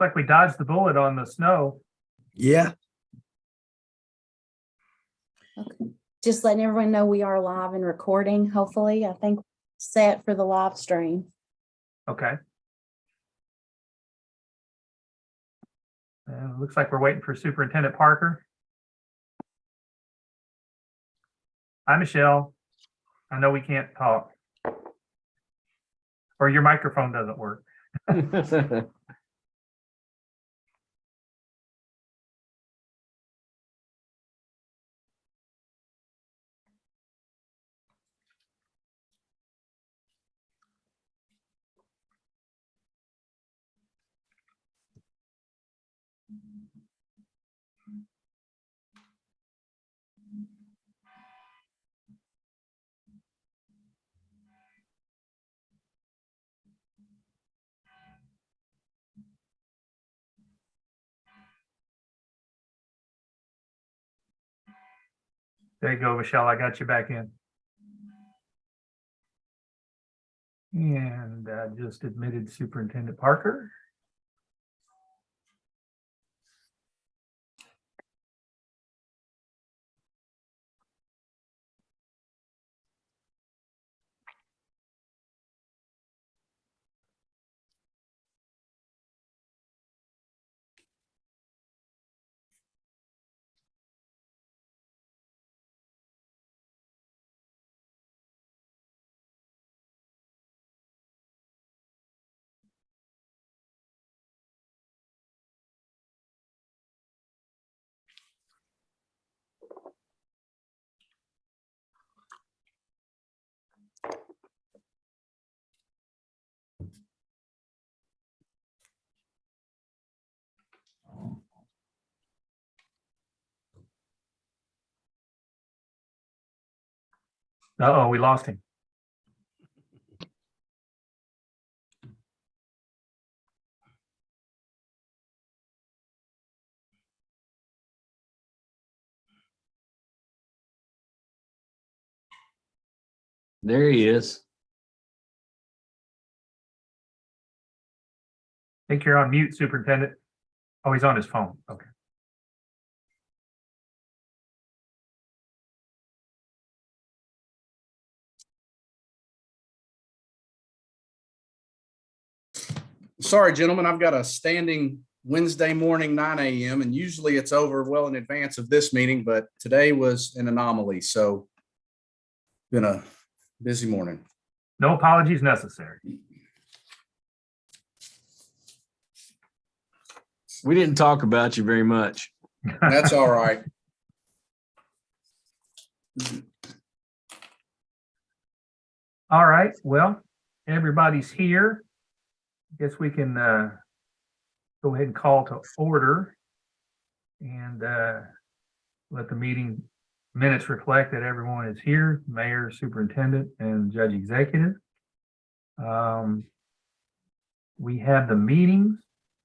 like we dodged the bullet on the snow. Yeah. Okay. Just letting everyone know we are live and recording, hopefully. I think set for the live stream. Okay. And it looks like we're waiting for Superintendent Parker. Hi, Michelle. I know we can't talk. Or your microphone doesn't work. There you go, Michelle. I got you back in. And just admitted Superintendent Parker. Uh-oh, we lost him. There he is. I think you're on mute, Superintendent. Oh, he's on his phone. Okay. Sorry, gentlemen, I've got a standing Wednesday morning, 9 a.m. and usually it's over well in advance of this meeting, but today was an anomaly. So been a busy morning. No apologies necessary. We didn't talk about you very much. That's all right. All right. Well, everybody's here. I guess we can go ahead and call to order and let the meeting minutes reflect that everyone is here, Mayor, Superintendent, and Judge Executive. We have the meetings.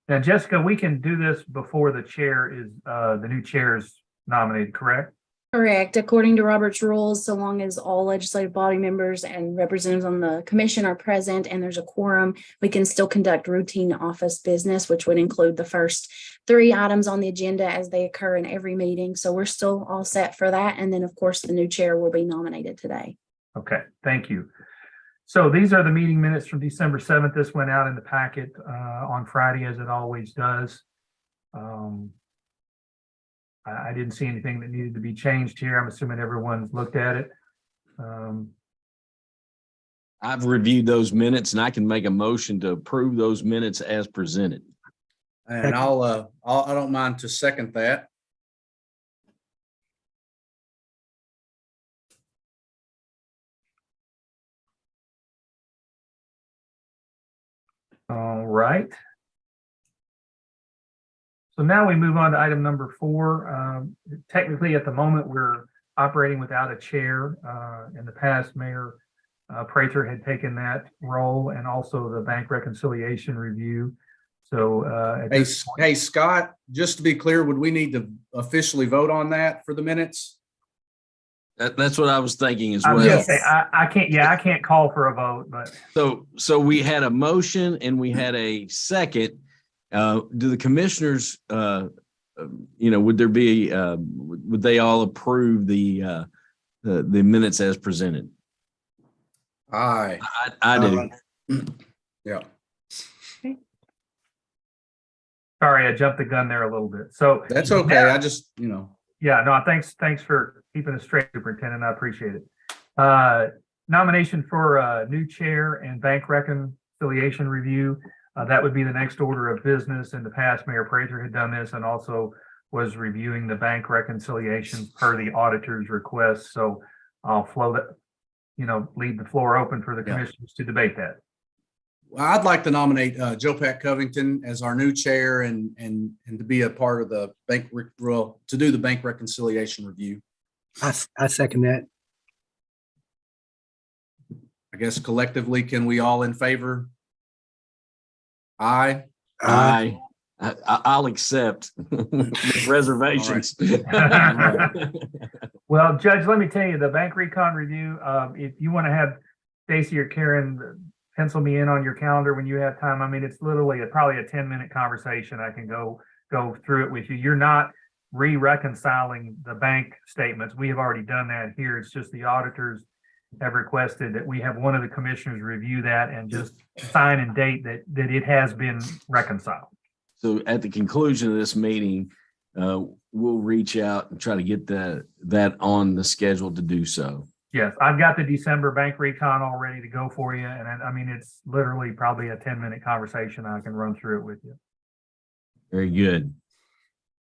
Now, Jessica, we can do this before the chair is, the new chair is nominated, correct? Correct. According to Robert's rules, so long as all legislative body members and representatives on the commission are present and there's a quorum, we can still conduct routine office business, which would include the first 3 items on the agenda as they occur in every meeting. So we're still all set for that. And then, of course, the new chair will be nominated today. Okay, thank you. So these are the meeting minutes from December 7th. This went out in the packet on Friday, as it always does. I didn't see anything that needed to be changed here. I'm assuming everyone's looked at it. I've reviewed those minutes and I can make a motion to approve those minutes as presented. And I don't mind to second that. All right. So now we move on to item number 4. Technically, at the moment, we're operating without a chair. In the past, Mayor Prater had taken that role and also the bank reconciliation review. So Hey, Scott, just to be clear, would we need to officially vote on that for the minutes? That's what I was thinking as I was well. gonna say, I can't call for a vote, but So we had a motion and we had a second. Do the commissioners, would there be, would they all approve the minutes as presented? Aye. I do. Yeah. Sorry, I jumped the gun there a little bit. So That's okay. I just, yeah, no, thanks for keeping us straight, Superintendent. I appreciate it. Nomination for new chair and bank reconciliation review. That would be the next order of business. In the past, Mayor Prather had done this and also was reviewing the bank reconciliations per the auditor's request. So I'll leave the floor open for the commissioners to debate that. I'd like to nominate Joe Pat Covington as our new chair and to be a part of the to do the bank reconciliation review. I second that. I guess collectively, can we all in favor? Aye. Aye. I'll accept with reservations. Well, Judge, let me tell you, the bank recon review, if you want to have Stacy or Karen pencil me in on your calendar when you have time. I mean, it's literally probably a 10-minute conversation. I can go through it with you. You're not reconciling the bank statements. We have already done that here. It's just the auditors have requested that we have one of the commissioners review that and just sign and date that it has been reconciled. So at the conclusion of this meeting, we'll reach out and try to get that on the schedule to do so. Yes, I've got the December bank recon all ready to go for you. And I mean, it's literally probably a 10-minute conversation. I can run through it with you. Very good.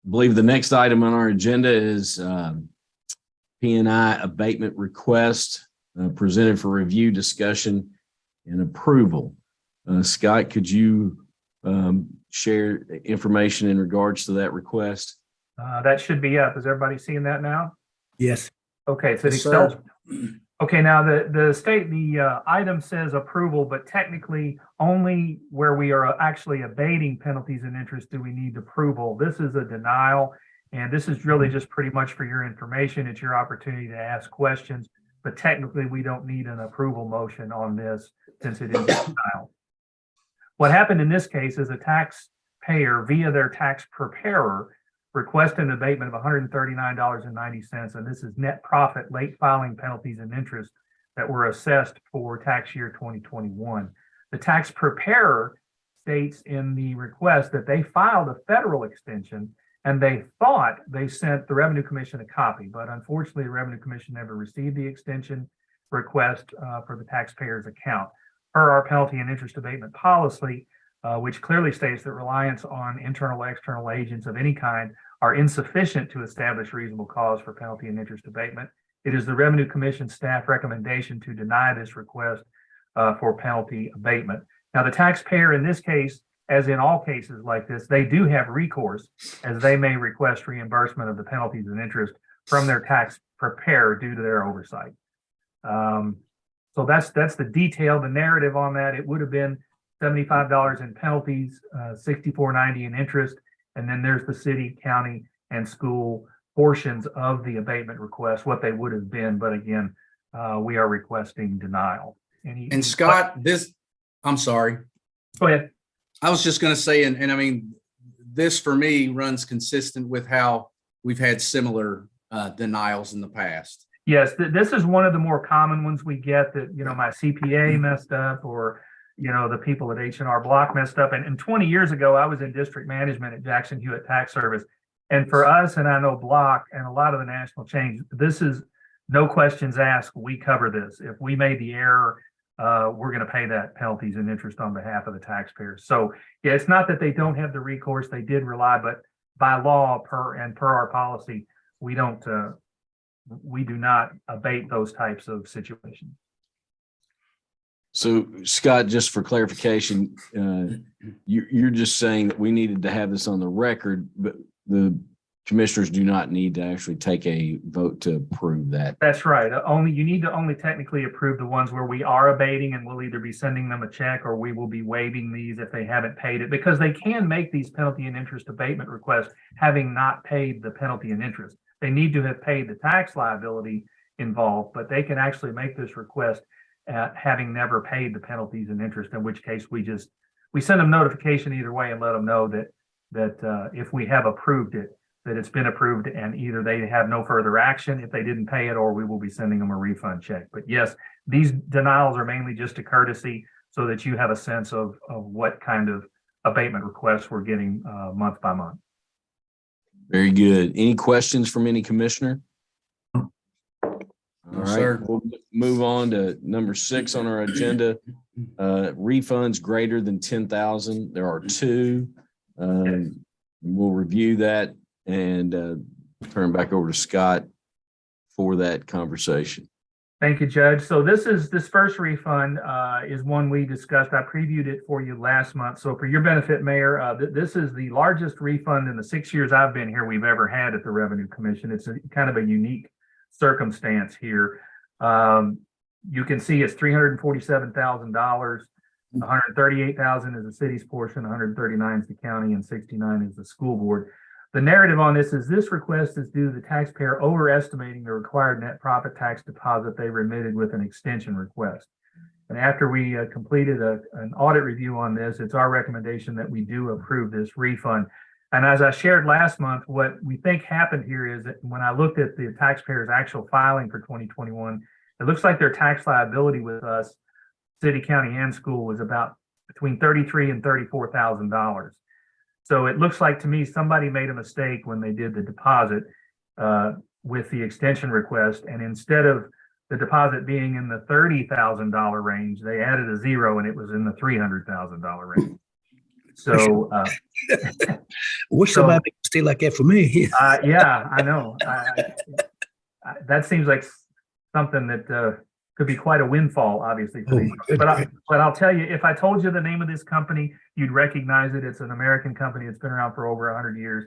I believe the next item on our agenda is P&I abatement request presented for review, discussion, and approval. Scott, could you share information in regards to that request? That should be up. Is everybody seeing that now? Yes. Okay, so Yes, okay, now the item says approval, but technically only where we are actually abating penalties and interest do we need approval. This is a denial, and this is really just pretty much for your information. It's your opportunity to ask questions, but technically we don't need an approval motion on this since it is a denial. What happened in this case is a taxpayer via their tax preparer request an abatement of $139.90, and this is net profit, late filing penalties and interest that were assessed for tax year 2021. The tax preparer states in the request that they filed a federal extension and they thought they sent the Revenue Commission a copy, but unfortunately the Revenue Commission never received the extension request for the taxpayer's account. Per our penalty and interest abatement policy, which clearly states that reliance on internal or external agents of any kind are insufficient to establish reasonable cause for penalty and interest abatement. It is the Revenue Commission staff recommendation to deny this request for penalty abatement. Now, the taxpayer in this case, as in all cases like this, they do have recourse as they may request reimbursement of the penalties and interest from their tax preparer due to their oversight. So that's the detail, the narrative on that. It would have been $75 in penalties, $64.90 in interest, and then there's the city, county, and school portions of the abatement request, what they would have been. But again, we are requesting denial. And Scott, I'm sorry. Go ahead. I was just going to say, and I mean, this for me runs consistent with how we've had similar denials in the past. Yes, this is one of the more common ones we get that, my CPA messed up or, the people at H&R Block messed up. And 20 years ago, I was in district management at Jackson Hewitt Tax Service. And for us, and I know Block and a lot of the national chains, this is no questions asked. We cover this. If we made the error, we're going to pay that penalties and interest on behalf of the taxpayers. So yeah, it's not that they don't have the recourse. They did rely, but by law per our policy, we do not abate those types of situations. So Scott, just for clarification, you're just saying that we needed to have this on the record, but the commissioners do not need to actually take a vote to approve that. That's right. You need to only technically approve the ones where we are abating, and we'll either be sending them a check or we will be waiving these if they haven't paid it, because they can make these penalty and interest abatement requests having not paid the penalty and interest. They need to have paid the tax liability involved, but they can actually make this request having never paid the penalties and interest, in which case we we send them notification either way and let them know that if we have approved it, that it's been approved and either they have no further action if they didn't pay it, or we will be sending them a refund check. But yes, these denials are mainly just a courtesy so that you have a sense of what kind of abatement requests we're getting month by month. Very good. Any questions from any commissioner? All right, sir. we'll move on to number 6 on our agenda. Refunds greater than 10,000. There are 2. We'll review that and turn back over to Scott for that conversation. Thank you, Judge. So this first refund is one we discussed. I previewed it for you last month. So for your benefit, Mayor, this is the largest refund in the 6 years I've been here we've ever had at the Revenue Commission. It's kind of a unique circumstance here. You can see it's $347,000. 138,000 is the city's portion, 139 is the county, and 69 is the school board. The narrative on this is this request is due to the taxpayer overestimating the required net profit tax deposit they remitted with an extension request. And after we completed an audit review on this, it's our recommendation that we do approve this refund. And as I shared last month, what we think happened here is that when I looked at the taxpayer's actual filing for 2021, it looks like their tax liability with us, city, county, and school, was about between $33,000 and $34,000. So it looks like to me somebody made a mistake when they did the deposit with the extension request, and instead of the deposit being in the $30,000 range, they added a 0 and it was in the $300,000 range. So wish somebody could stay like that for me. yeah, I know. That seems like something that could be quite a windfall, obviously. For these. But I'll tell you, if I told you the name of this company, you'd recognize it. It's an American company. It's been around for over 100 years.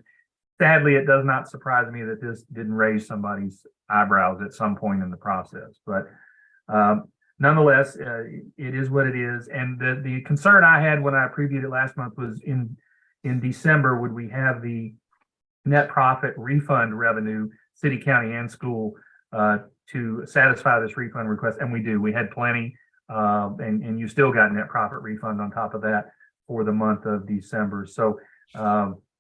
Sadly, it does not surprise me that this didn't raise somebody's eyebrows at some point in the process. But nonetheless, it is what it is. And the concern I had when I previewed it last month was in December, would we have the net profit refund revenue, city, county, and school, to satisfy this refund request? And we do. We had plenty, and you still got net profit refund on top of that for the month of December. So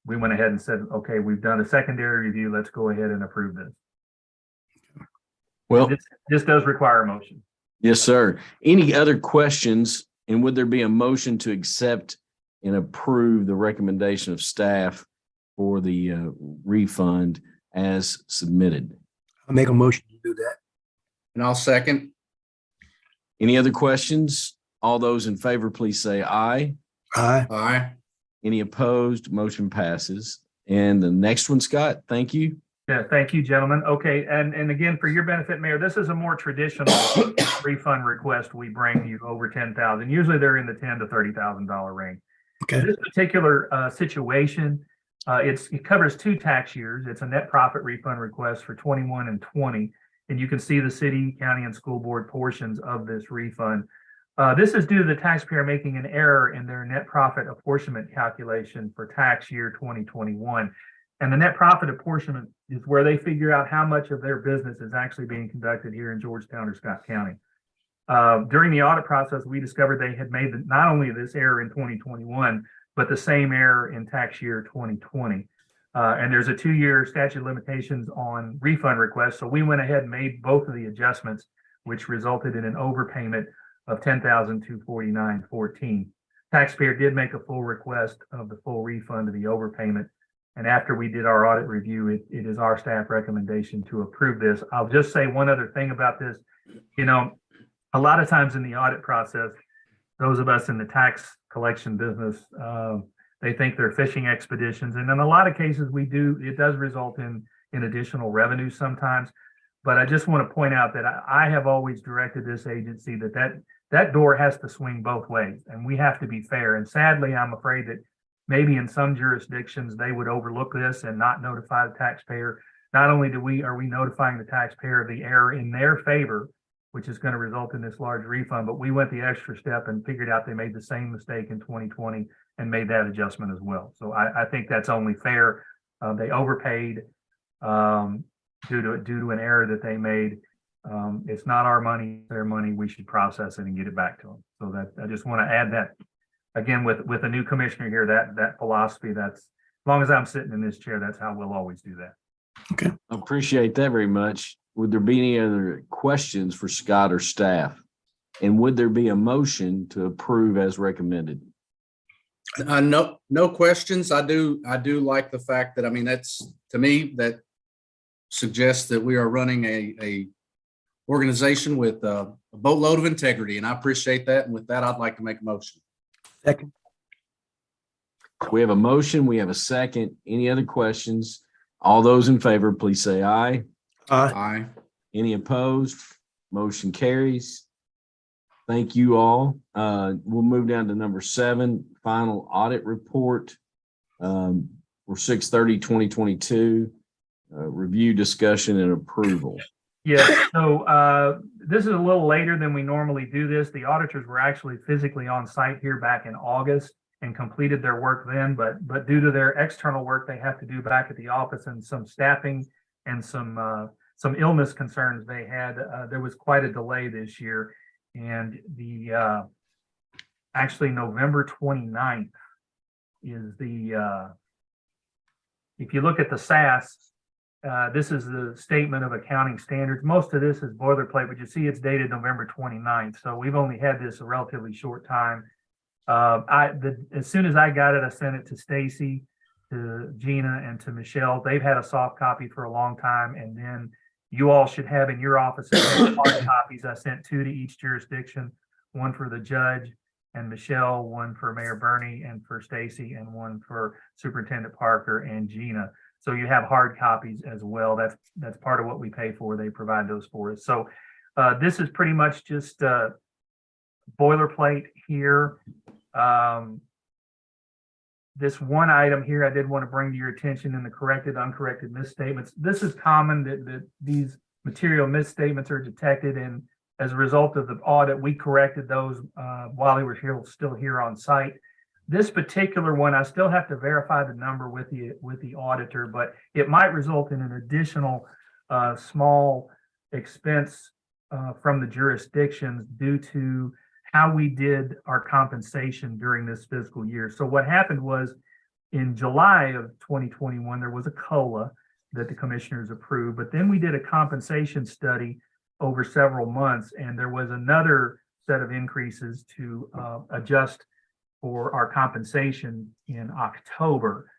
we went ahead and said, okay, we've done a secondary review. Let's go ahead and approve this. Well, this does require a motion. yes, sir. Any other questions? And would there be a motion to accept and approve the recommendation of staff for the refund as submitted? I'll make a motion to do that. And I'll second. Any other questions? All those in favor, please say aye. Aye. Aye. Any opposed? Motion passes. And the next one, Scott, thank you. Yeah, thank you, gentlemen. Okay, and again, for your benefit, Mayor, this is a more traditional refund request we bring you over 10,000. Usually they're in the $10,000 to $30,000 range. Okay. This particular situation, it covers 2 tax years. It's a net profit refund request for 21 and 20, and you can see the city, county, and school board portions of this refund. This is due to the taxpayer making an error in their net profit apportionment calculation for tax year 2021. And the net profit apportionment is where they figure out how much of their business is actually being conducted here in Georgetown or Scott County. During the audit process, we discovered they had made not only this error in 2021, but the same error in tax year 2020. And there's a 2-year statute of limitations on refund requests. So we went ahead and made both of the adjustments, which resulted in an overpayment of $10,249.14. Taxpayer did make a full request of the full refund of the overpayment. And after we did our audit review, it is our staff recommendation to approve this. I'll just say one other thing about this. You know, a lot of times in the audit process, those of us in the tax collection business, they think they're fishing expeditions. And in a lot of cases it does result in additional revenue sometimes. But I just want to point out that I have always directed this agency that door has to swing both ways, and we have to be fair. And sadly, I'm afraid that maybe in some jurisdictions they would overlook this and not notify the taxpayer. Not only are we notifying the taxpayer of the error in their favor, which is going to result in this large refund, but we went the extra step and figured out they made the same mistake in 2020 and made that adjustment as well. So I think that's only fair. They overpaid due to an error that they made. It's not our money, it's their money. We should process it and get it back to them. So that I just want to add again, with a new commissioner here, that philosophy, that's, as long as I'm sitting in this chair, that's how we'll always do that. I appreciate that very much. Would there be any other questions for Scott or staff? And would there be a motion to approve as recommended? No questions. I do like the fact that, I mean, that's, to me, that suggests that we are running a organization with a boatload of integrity, and I appreciate that. And with that, I'd like to make a motion. Second. We have a motion. We have a second. Any other questions? All those in favor, please say aye. Aye. Any opposed? Motion carries. Thank you all. We'll move down to number 7, final audit report for 6/30/2022. Review, discussion, and approval. Yeah, so this is a little later than we normally do this. The auditors were actually physically on site here back in August and completed their work then, but due to their external work they have to do back at the office and some staffing and some illness concerns they had, there was quite a delay this year. And the actually November 29th is the if you look at the SAS, this is the statement of accounting standards. Most of this is boilerplate, but you see it's dated November 29th. So we've only had this a relatively short time. As soon as I got it, I sent it to Stacy, to Gina, and to Michelle. They've had a soft copy for a long time, and then you all should have in your offices hard copies. I sent 2 to each jurisdiction, 1 for the judge and Michelle, 1 for Mayor Bernie and for Stacy, and 1 for Superintendent Parker and Gina. So you have hard copies as well. That's part of what we pay for. They provide those for us. So this is pretty much just boilerplate here. This one item here I did want to bring to your attention in the corrected, uncorrected misstatements. This is common that these material misstatements are detected, and as a result of the audit, we corrected those while they were still here on site. This particular one, I still have to verify the number with the auditor, but it might result in an additional small expense from the jurisdictions due to how we did our compensation during this fiscal year. So what happened was in July of 2021, there was a COLA that the commissioners approved, but then we did a compensation study over several months, and there was another set of increases to adjust for our compensation in October.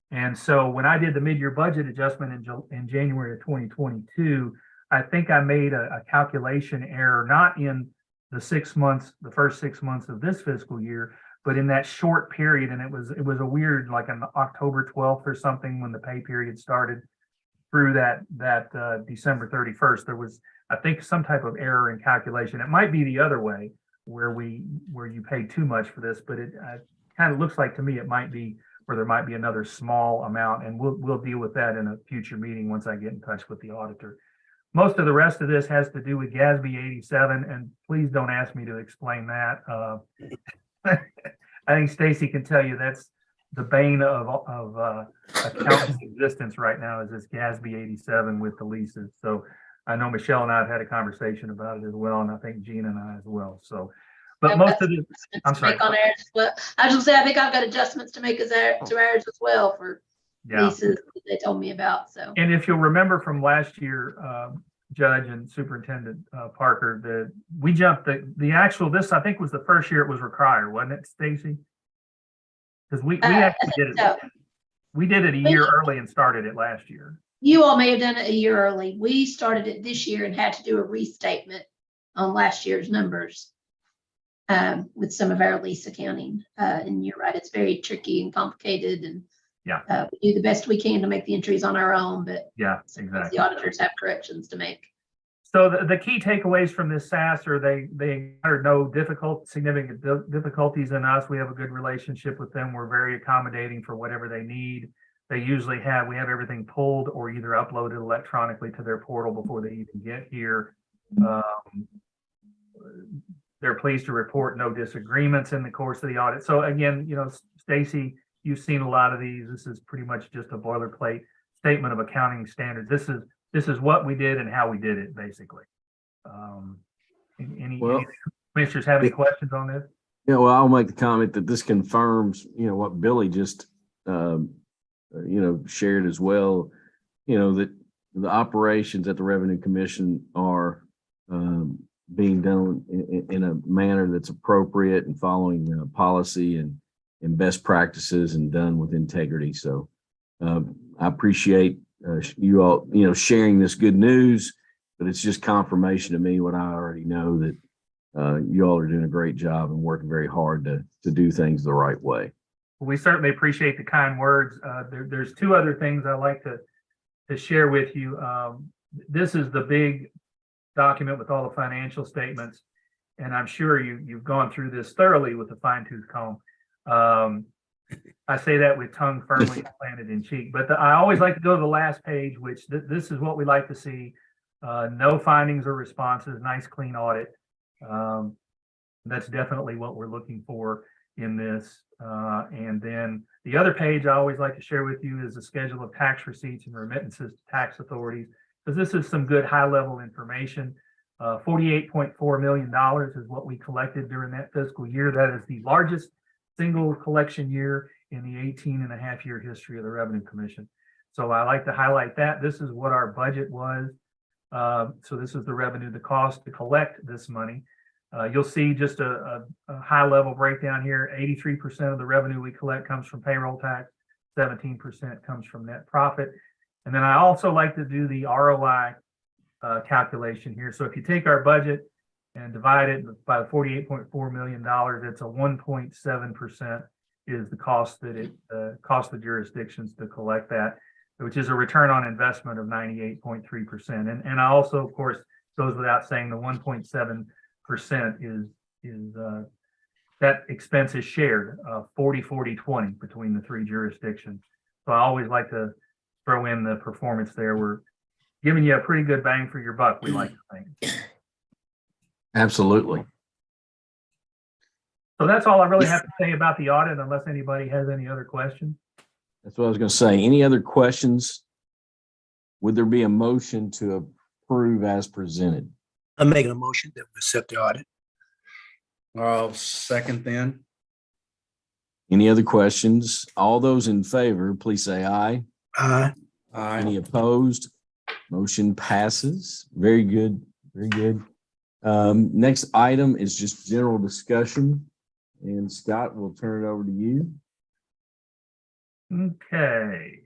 And so when I did the mid-year budget adjustment in January of 2022, I think I made a calculation error, not in the 6 months, the first 6 months of this fiscal year, but in that short period. And it was a weird, like on October 12th or something, when the pay period started through that December 31st, there was, I think, some type of error in calculation. It might be the other way where you pay too much for this, but it kind of looks like to me it might be where there might be another small amount, and we'll deal with that in a future meeting once I get in touch with the auditor. Most of the rest of this has to do with GASB 87, and please don't ask me to explain that. I think Stacy can tell you that's the bane of accountant's existence right now, is this GASB 87 with the leases. So I know Michelle and I have had a conversation about it as well, and I think Gina and I as well. So, but most of the, I'm sorry. On ours as well. I was gonna say, I think I've got adjustments to make to ours as well for leases that they told me about. So, and if you'll remember from last year, Judge and Superintendent Parker, that we jumped the actual, this I think was the first year it was required, wasn't it, Stacy? Because we actually did it. So. We did it a year early and started it last year. You all may have done it a year early. We started it this year and had to do a restatement on last year's numbers with some of our lease accounting. And you're right, it's very tricky and complicated, and we do the best we can to make the entries on our own, but exactly, the auditors have corrections to make. So the key takeaways from this SAS are they encountered no significant difficulties in us. We have a good relationship with them. We're very accommodating for whatever they need. They usually we have everything pulled or either uploaded electronically to their portal before they even get here. They're pleased to report no disagreements in the course of the audit. So again, Stacy, you've seen a lot of these. This is pretty much just a boilerplate statement of accounting standards. This is what we did and how we did it, basically. Any commissioners have any questions on this? Yeah, well, I'll make the comment that this confirms, what Billy just, shared as well, that the operations at the Revenue Commission are being done in a manner that's appropriate and following policy and best practices and done with integrity. So I appreciate you all, sharing this good news, but it's just confirmation to me what I already know, that you all are doing a great job and working very hard to do things the right way. We certainly appreciate the kind words. There's two other things I like to share with you. This is the big document with all the financial statements, and I'm sure you've gone through this thoroughly with a fine-tooth comb. I say that with tongue firmly planted in cheek, but I always like to go to the last page, which this is what we like to see. No findings or responses, nice clean audit. That's definitely what we're looking for in this. And then the other page I always like to share with you is a schedule of tax receipts and remittances to tax authorities, because this is some good high-level information. $48.4 million is what we collected during that fiscal year. That is the largest single collection year in the 18-and-a-half-year history of the Revenue Commission. So I like to highlight that. This is what our budget was. So this is the revenue, the cost to collect this money. You'll see just a high-level breakdown here. 83% of the revenue we collect comes from payroll tax, 17% comes from net profit. And then I also like to do the ROI calculation here. So if you take our budget and divide it by $48.4 million, it's a 1.7% is the cost that it costs the jurisdictions to collect that, which is a return on investment of 98.3%. And I also, of course, goes without saying, the 1.7% is that expense is shared 40-40-20 between the three jurisdictions. So I always like to throw in the performance there. We're giving you a pretty good bang for your buck, we like to think. Absolutely. So that's all I really have to say about the audit, unless anybody has any other questions. That's what I was going to say. Any other questions? Would there be a motion to approve as presented? I'm making a motion that we accept the audit. I'll second then. Any other questions? All those in favor, please say aye. Aye. Aye. Any opposed? Motion passes. Very good. Very good. Next item is just general discussion. And Scott, we'll turn it over to you. Okay.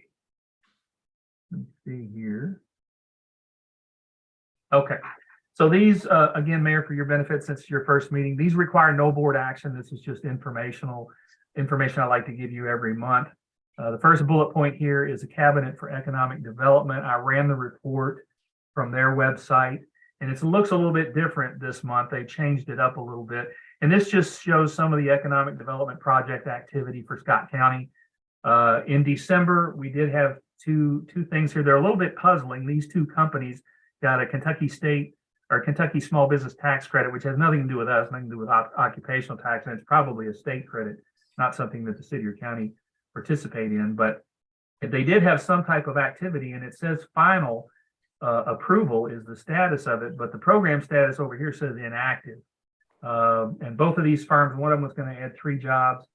Let's see here. Okay. So these, again, Mayor, for your benefit, since it's your first meeting, these require no board action. This is just information I like to give you every month. The first bullet point here is a Cabinet for Economic Development. I ran the report from their website, and it looks a little bit different this month. They changed it up a little bit. And this just shows some of the economic development project activity for Scott County. In December, we did have two things here. They're a little bit puzzling. These two companies got a Kentucky State or Kentucky Small Business Tax Credit, which has nothing to do with us, nothing to do with occupational tax, and it's probably a state credit, not something that the city or county participate in. But they did have some type of activity, and it says final approval is the status of it, but the program status over here says inactive. And both of these firms, one of them was going to add 3 jobs,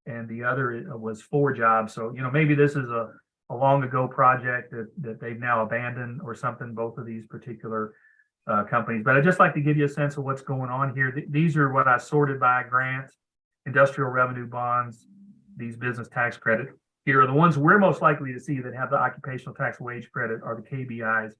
and the other was 4 jobs. So, maybe this is a long ago project that they've now abandoned or something, both of these particular companies. But I'd just like to give you a sense of what's going on here. These are what I sorted by grants, industrial revenue bonds, these business tax credit. Here are the ones we're most likely to see that have the occupational tax wage credit are the KBIs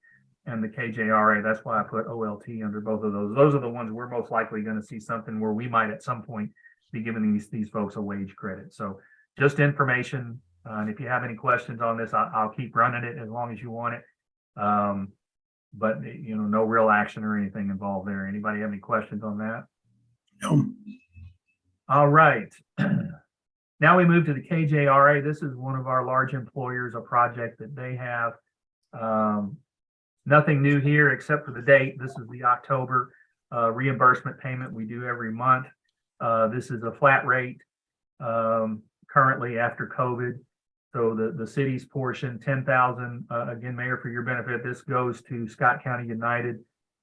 and the KJRA. That's why I put OLT under both of those. Those are the ones we're most likely going to see something where we might at some point be giving these folks a wage credit. So just information. And if you have any questions on this, I'll keep running it as long as you want it. But no real action or anything involved there. Anybody have any questions on that? No. All right. Now we move to the KJRA. This is one of our large employers, a project that they have. Nothing new here except for the date. This is the October reimbursement payment we do every month. This is a flat rate currently after COVID. So the city's portion, $10,000. Again, Mayor, for your benefit, this goes to Scott County United.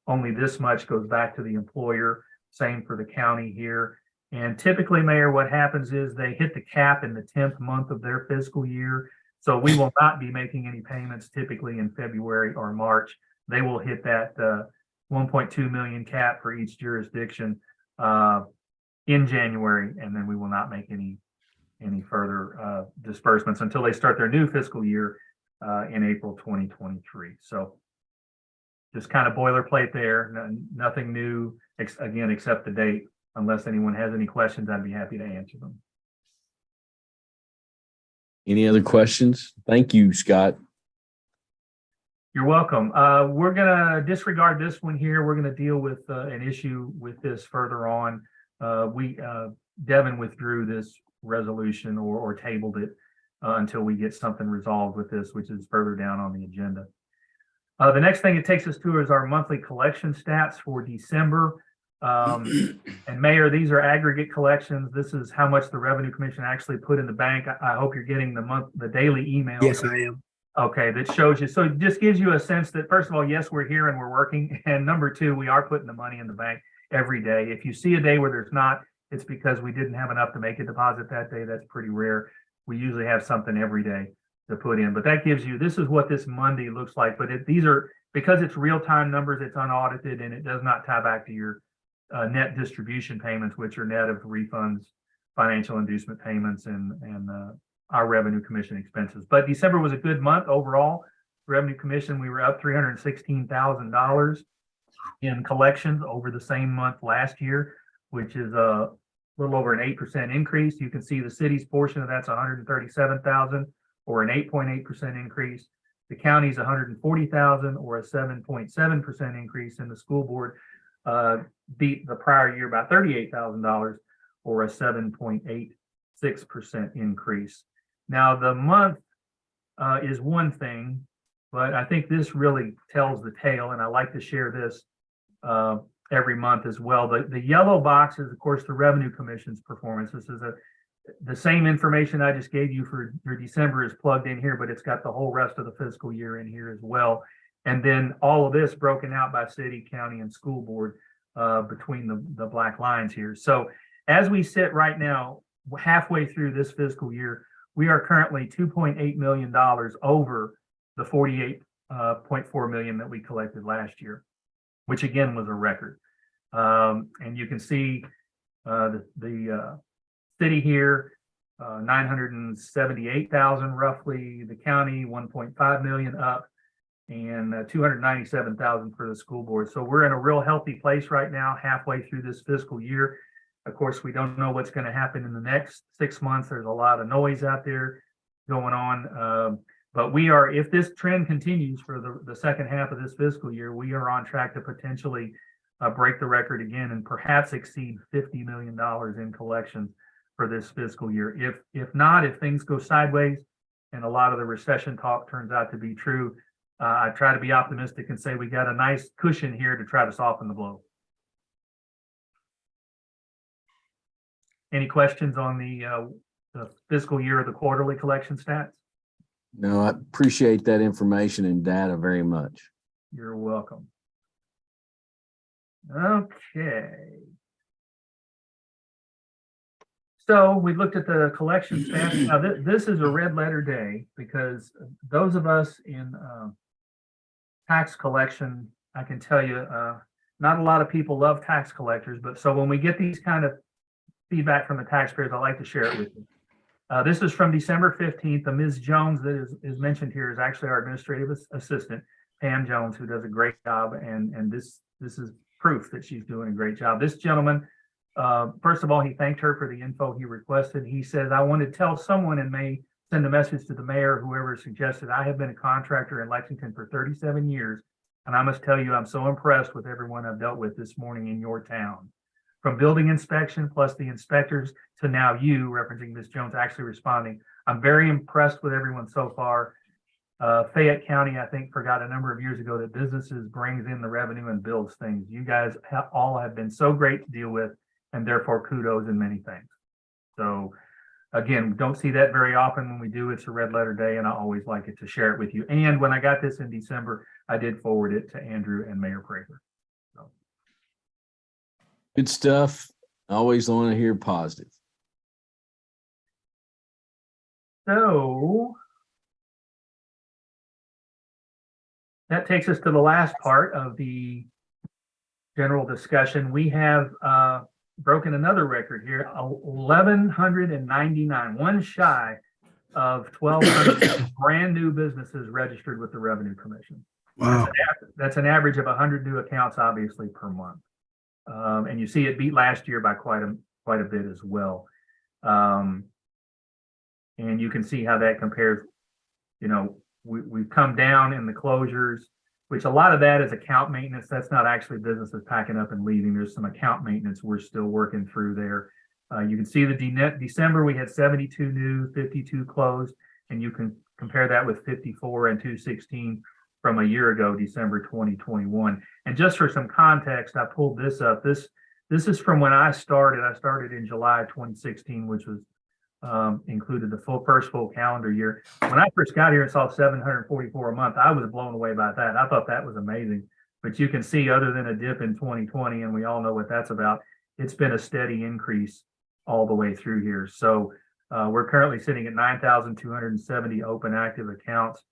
Only this much goes back to the employer. Same for the county here. And typically, Mayor, what happens is they hit the cap in the 10th month of their fiscal year. So we will not be making any payments typically in February or March. They will hit that 1.2 million cap for each jurisdiction in January, and then we will not make any further disbursements until they start their new fiscal year in April 2023. So just kind of boilerplate there, nothing new, again, except the date. Unless anyone has any questions, I'd be happy to answer them. Any other questions? Thank you, Scott. You're welcome. We're gonna disregard this one here. We're gonna deal with an issue with this further on. Devin withdrew this resolution or tabled it until we get something resolved with this, which is further down on the agenda. The next thing it takes us to is our monthly collection stats for December. And Mayor, these are aggregate collections. This is how much the Revenue Commission actually put in the bank. I hope you're getting the daily email. Yes, I am. Okay, that shows you. So it just gives you a sense that, first of all, yes, we're here and we're working. And number two, we are putting the money in the bank every day. If you see a day where there's not, it's because we didn't have enough to make a deposit that day. That's pretty rare. We usually have something every day to put in. But that gives you, this is what this Monday looks like. But these are, because it's real-time numbers, it's unaudited, and it does not tie back to your net distribution payments, which are net of refunds, financial inducement payments, and our Revenue Commission expenses. But December was a good month overall. Revenue Commission, we were up $316,000 in collections over the same month last year, which is a little over an 8% increase. You can see the city's portion of that's 137,000, or an 8.8% increase. The county's 140,000, or a 7.7% increase, and the school board beat the prior year by $38,000, or a 7.86% increase. Now the month is one thing, but I think this really tells the tale, and I like to share this every month as well. The yellow box is, of course, the Revenue Commission's performance. This is the same information I just gave you for December is plugged in here, but it's got the whole rest of the fiscal year in here as well. And then all of this broken out by city, county, and school board between the black lines here. So as we sit right now, halfway through this fiscal year, we are currently $2.8 million over the $48.4 million that we collected last year, which again was a record. And you can see the city here, 978,000 roughly, the county 1.5 million up, and 297,000 for the school board. So we're in a real healthy place right now, halfway through this fiscal year. Of course, we don't know what's going to happen in the next 6 months. There's a lot of noise out there going on. But we are, if this trend continues for the second half of this fiscal year, we are on track to potentially break the record again and perhaps exceed $50 million in collections for this fiscal year. If not, if things go sideways and a lot of the recession talk turns out to be true, I try to be optimistic and say we got a nice cushion here to try to soften the blow. Any questions on the fiscal year or the quarterly collection stats? No, I appreciate that information and data very much. You're welcome. Okay. So we looked at the collection stats. Now this is a red letter day because those of us in tax collection, I can tell you, not a lot of people love tax collectors, but so when we get these kind of feedback from the taxpayers, I like to share it with you. This is from December 15th. Ms. Jones that is mentioned here is actually our administrative assistant, Pam Jones, who does a great job. And this is proof that she's doing a great job. This gentleman, first of all, he thanked her for the info he requested. He says, I want to tell someone and may send a message to the mayor, whoever suggested. I have been a contractor in Lexington for 37 years. And I must tell you, I'm so impressed with everyone I've dealt with this morning in your town. From building inspection plus the inspectors to now you, referencing Ms. Jones, actually responding. I'm very impressed with everyone so far. Fayette County, I think, forgot a number of years ago that businesses brings in the revenue and builds things. You guys all have been so great to deal with, and therefore kudos in many things. So again, don't see that very often. When we do, it's a red letter day, and I always like it to share it with you. And when I got this in December, I did forward it to Andrew and Mayor Prager. Good stuff. Always want to hear positive. So that takes us to the last part of the general discussion. We have broken another record here, 1,199, one shy of 1,200 brand new businesses registered with the Revenue Commission. Wow. That's an average of 100 new accounts, obviously, per month. And you see it beat last year by quite a bit as well. And you can see how that compares. You know, we've come down in the closures, which a lot of that is account maintenance. That's not actually businesses packing up and leaving. There's some account maintenance we're still working through there. You can see the December, we had 72 new, 52 closed, and you can compare that with 54 and 216 from a year ago, December 2021. And just for some context, I pulled this up. This is from when I started. I started in July 2016, which was included the first full calendar year. When I first got here and saw 744 a month, I was blown away by that. I thought that was amazing. But you can see, other than a dip in 2020, and we all know what that's about, it's been a steady increase all the way through here. So we're currently sitting at 9,270 open active accounts.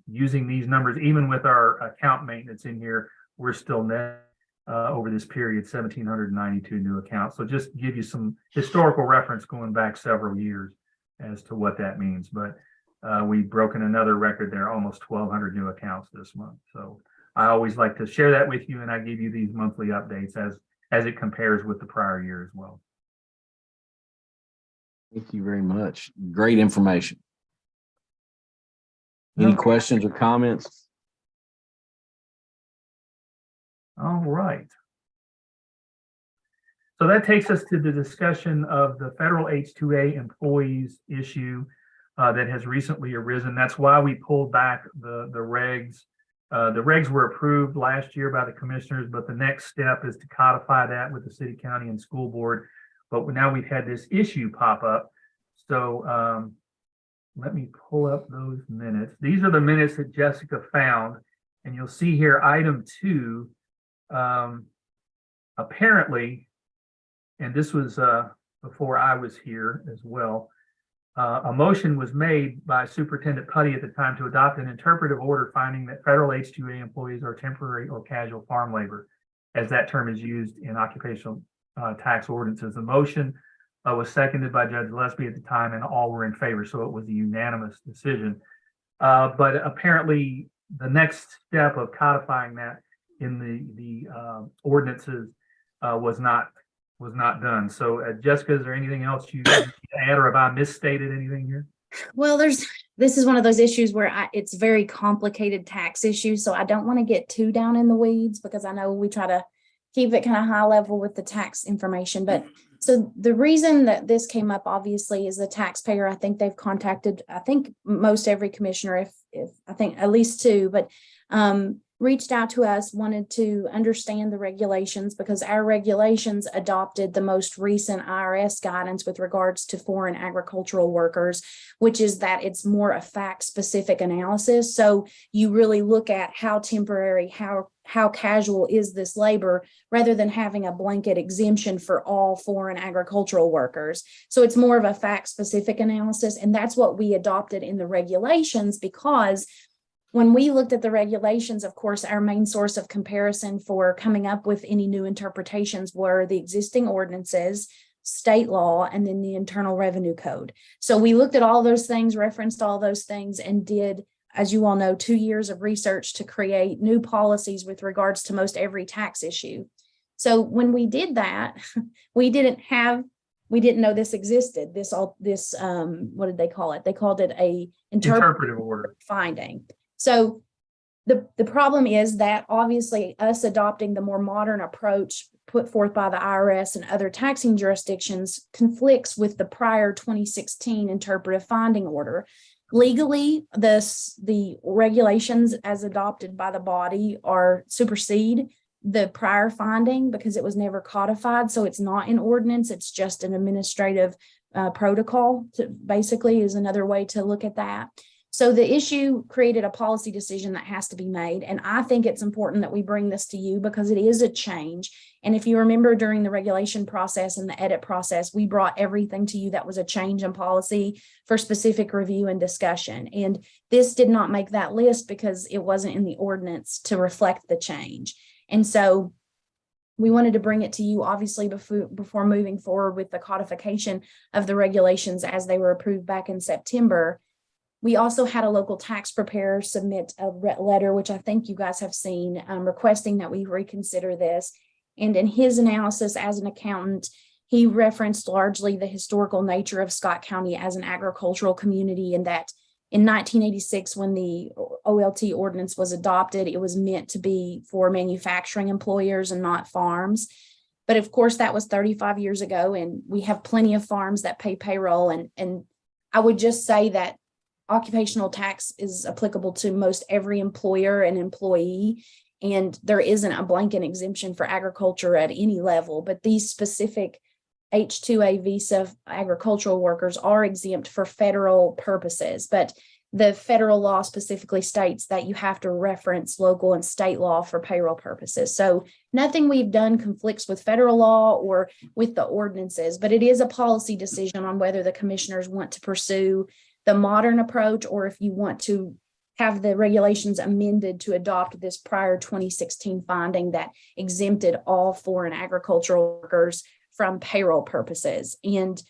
Using these numbers, even with our account maintenance in here, we're still net over this period, 1,792 new accounts. So just give you some historical reference going back several years as to what that means. But we've broken another record there, almost 1,200 new accounts this month. So I always like to share that with you, and I give you these monthly updates as it compares with the prior year as well. Thank you very much. Great information. Any questions or comments? All right. So that takes us to the discussion of the federal H-2A employees issue that has recently arisen. That's why we pulled back the regs. The regs were approved last year by the commissioners, but the next step is to codify that with the city, county, and school board. But now we've had this issue pop up. So let me pull up those minutes. These are the minutes that Jessica found. And you'll see here, item 2, apparently, and this was before I was here as well, a motion was made by Superintendent Putty at the time to adopt an interpretive order finding that federal H-2A employees are temporary or casual farm labor, as that term is used in occupational tax ordinances. The motion was seconded by Judge Lesby at the time, and all were in favor, so it was a unanimous decision. But apparently, the next step of codifying that in the ordinances was not done. So Jessica, is there anything else you need to add, or have I misstated anything here? Well, this is one of those issues where it's very complicated tax issue. So I don't want to get too down in the weeds, because I know we try to keep it kind of high level with the tax information. But so the reason that this came up, obviously, is the taxpayer. I think they've contacted, I think most every commissioner, if I think at least 2, but reached out to us, wanted to understand the regulations, because our regulations adopted the most recent IRS guidance with regards to foreign agricultural workers, which is that it's more a fact-specific analysis. So you really look at how temporary, how casual is this labor, rather than having a blanket exemption for all foreign agricultural workers. So it's more of a fact-specific analysis, and that's what we adopted in the regulations, because when we looked at the regulations, of course, our main source of comparison for coming up with any new interpretations were the existing ordinances, state law, and then the Internal Revenue Code. So we looked at all those things, referenced all those things, and did, as you all know, 2 years of research to create new policies with regards to most every tax issue. So when we did that, we didn't know this existed. What did they call it? They called it a interpretive order finding. So the problem is that obviously us adopting the more modern approach put forth by the IRS and other taxing jurisdictions conflicts with the prior 2016 interpretive finding order. Legally, the regulations as adopted by the body are supersede the prior finding, because it was never codified. So it's not an ordinance. It's just an administrative protocol, basically, is another way to look at that. So the issue created a policy decision that has to be made. And I think it's important that we bring this to you because it is a change. And if you remember during the regulation process and the edit process, we brought everything to you that was a change in policy for specific review and discussion. And this did not make that list because it wasn't in the ordinance to reflect the change. And so we wanted to bring it to you, obviously, before moving forward with the codification of the regulations as they were approved back in September. We also had a local tax preparer submit a letter, which I think you guys have seen, requesting that we reconsider this. And in his analysis as an accountant, he referenced largely the historical nature of Scott County as an agricultural community, and that in 1986, when the OLT ordinance was adopted, it was meant to be for manufacturing employers and not farms. But of course, that was 35 years ago, and we have plenty of farms that pay payroll. And I would just say that occupational tax is applicable to most every employer and employee, and there isn't a blanket exemption for agriculture at any level, but these specific H-2A visa agricultural workers are exempt for federal purposes, but the federal law specifically states that you have to reference local and state law for payroll purposes. So nothing we've done conflicts with federal law or with the ordinances, but it is a policy decision on whether the commissioners want to pursue the modern approach, or if you want to have the regulations amended to adopt this prior 2016 finding that exempted all foreign agricultural workers from payroll purposes. And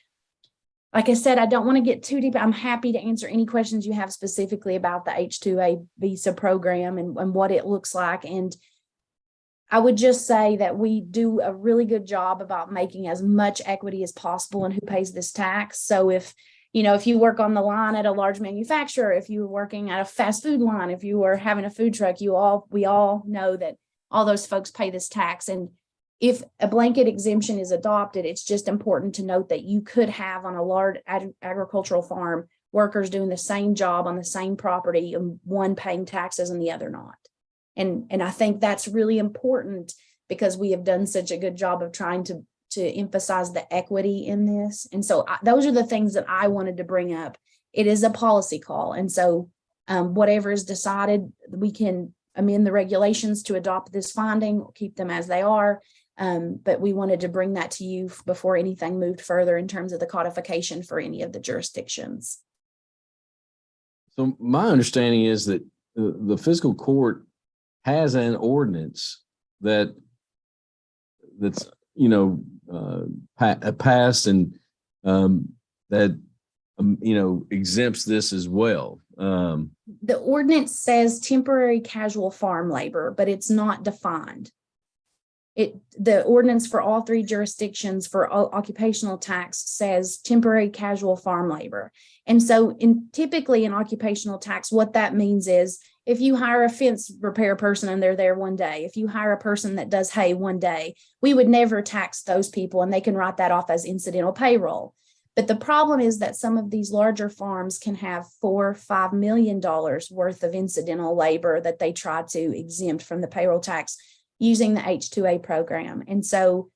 like I said, I don't want to get too deep. I'm happy to answer any questions you have specifically about the H-2A visa program and what it looks like. And I would just say that we do a really good job about making as much equity as possible in who pays this tax. So if you work on the line at a large manufacturer, if you're working at a fast food line, if you are having a food truck, we all know that all those folks pay this tax. And if a blanket exemption is adopted, it's just important to note that you could have on a large agricultural farm workers doing the same job on the same property, and one paying taxes and the other not. And I think that's really important because we have done such a good job of trying to emphasize the equity in this. And so those are the things that I wanted to bring up. It is a policy call. And so whatever is decided, we can amend the regulations to adopt this finding, keep them as they are. But we wanted to bring that to you before anything moved further in terms of the codification for any of the jurisdictions. So my understanding is that the fiscal court has an ordinance that's passed and that exempts this as well. The ordinance says temporary casual farm labor, but it's not defined. The ordinance for all three jurisdictions for occupational tax says temporary casual farm labor. And so typically in occupational tax, what that means is if you hire a fence repair person and they're there one day, if you hire a person that does hay one day, we would never tax those people, and they can write that off as incidental payroll. But the problem is that some of these larger farms can have $4 or $5 million worth of incidental labor that they try to exempt from the payroll tax using the H-2A program. And so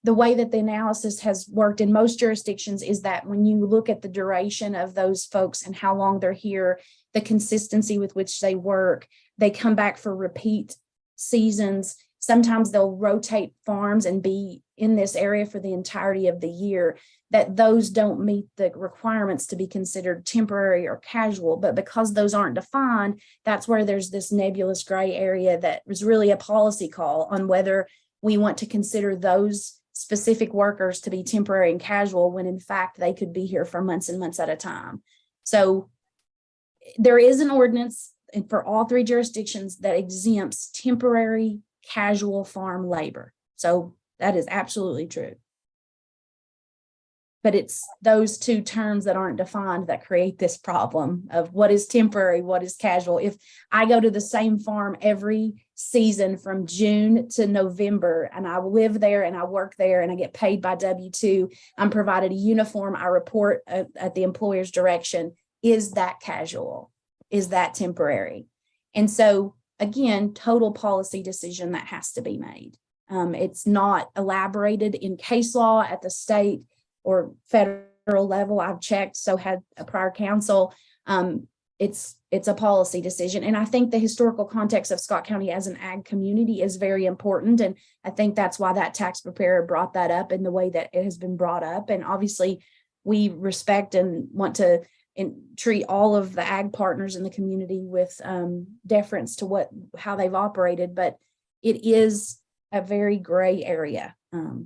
the way that the analysis has worked in most jurisdictions is that when you look at the duration of those folks and how long they're here, the consistency with which they work, they come back for repeat seasons. Sometimes they'll rotate farms and be in this area for the entirety of the year, that those don't meet the requirements to be considered temporary or casual. But because those aren't defined, that's where there's this nebulous gray area that was really a policy call on whether we want to consider those specific workers to be temporary and casual when in fact they could be here for months and months at a time. So there is an ordinance for all three jurisdictions that exempts temporary casual farm labor. So that is absolutely true. But it's those two terms that aren't defined that create this problem of what is temporary, what is casual. If I go to the same farm every season from June to November, and I live there and I work there and I get paid by W-2, I'm provided a uniform, I report at the employer's direction. Is that casual? Is that temporary? And so again, total policy decision that has to be made. It's not elaborated in case law at the state or federal level. I've checked, so had a prior council. It's a policy decision. And I think the historical context of Scott County as an ag community is very important. And I think that's why that tax preparer brought that up in the way that it has been brought up. And obviously we respect and want to treat all of the ag partners in the community with deference to how they've operated, but it is a very gray area.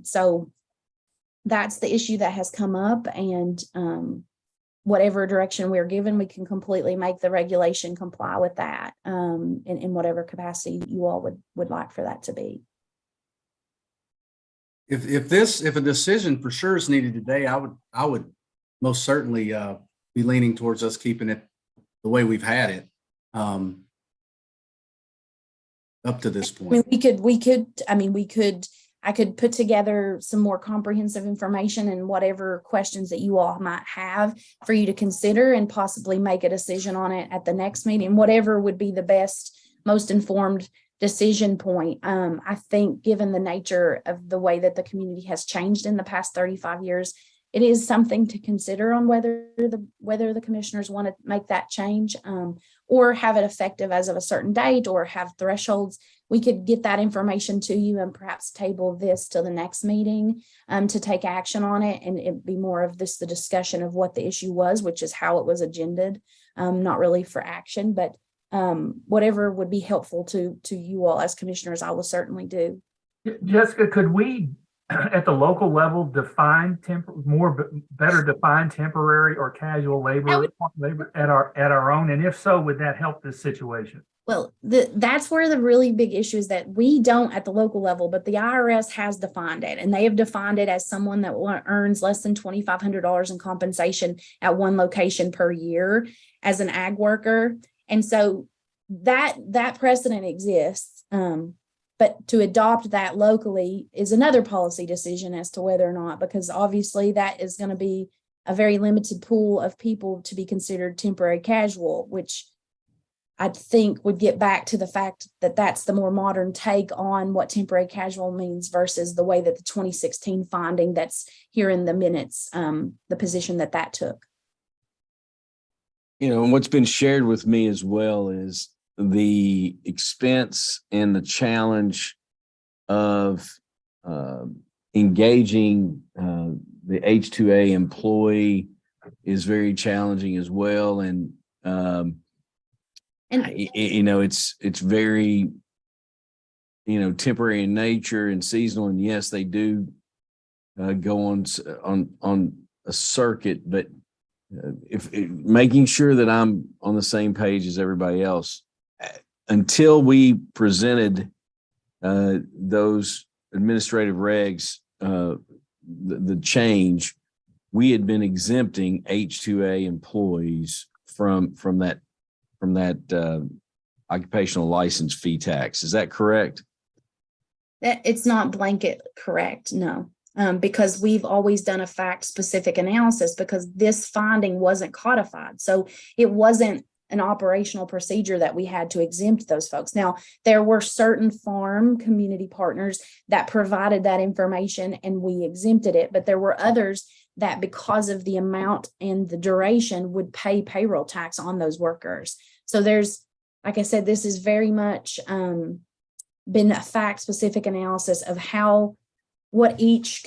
So that's the issue that has come up, and whatever direction we're given, we can completely make the regulation comply with that in whatever capacity you all would like for that to be. If a decision for sure is needed today, I would most certainly be leaning towards us keeping it the way we've had it up to this point. I could put together some more comprehensive information and whatever questions that you all might have for you to consider, and possibly make a decision on it at the next meeting, whatever would be the best, most informed decision point. I think given the nature of the way that the community has changed in the past 35 years, it is something to consider on whether the commissioners want to make that change or have it effective as of a certain date, or have thresholds. We could get that information to you and perhaps table this till the next meeting to take action on it. And it'd be more of the discussion of what the issue was, which is how it was agended, not really for action, but whatever would be helpful to you all as commissioners, I will certainly do. Jessica, could we at the local level define better define temporary or casual labor at our own? And if so, would that help this situation? Well, that's where the really big issue is, that we don't at the local level, but the IRS has defined it, and they have defined it as someone that earns less than $2,500 in compensation at one location per year as an ag worker. And so that precedent exists. But to adopt that locally is another policy decision as to whether or not, because obviously that is going to be a very limited pool of people to be considered temporary casual, which I think would get back to the fact that that's the more modern take on what temporary casual means versus the way that the 2016 finding that's here in the minutes, the position that took. And what's been shared with me as well is the expense and the challenge of engaging the H-2A employee is very challenging as well. And it's very, temporary in nature and seasonal. And yes, they do go on a circuit, but if making sure that I'm on the same page as everybody else, until we presented those administrative regs, the change, we had been exempting H-2A employees from that occupational license fee tax. Is that correct? It's not blanket correct, no. Because we've always done a fact-specific analysis, because this finding wasn't codified. So it wasn't an operational procedure that we had to exempt those folks. Now, there were certain farm community partners that provided that information and we exempted it, but there were others that, because of the amount and the duration, would pay payroll tax on those workers. So there's, like I said, this is very much been a fact-specific analysis of what each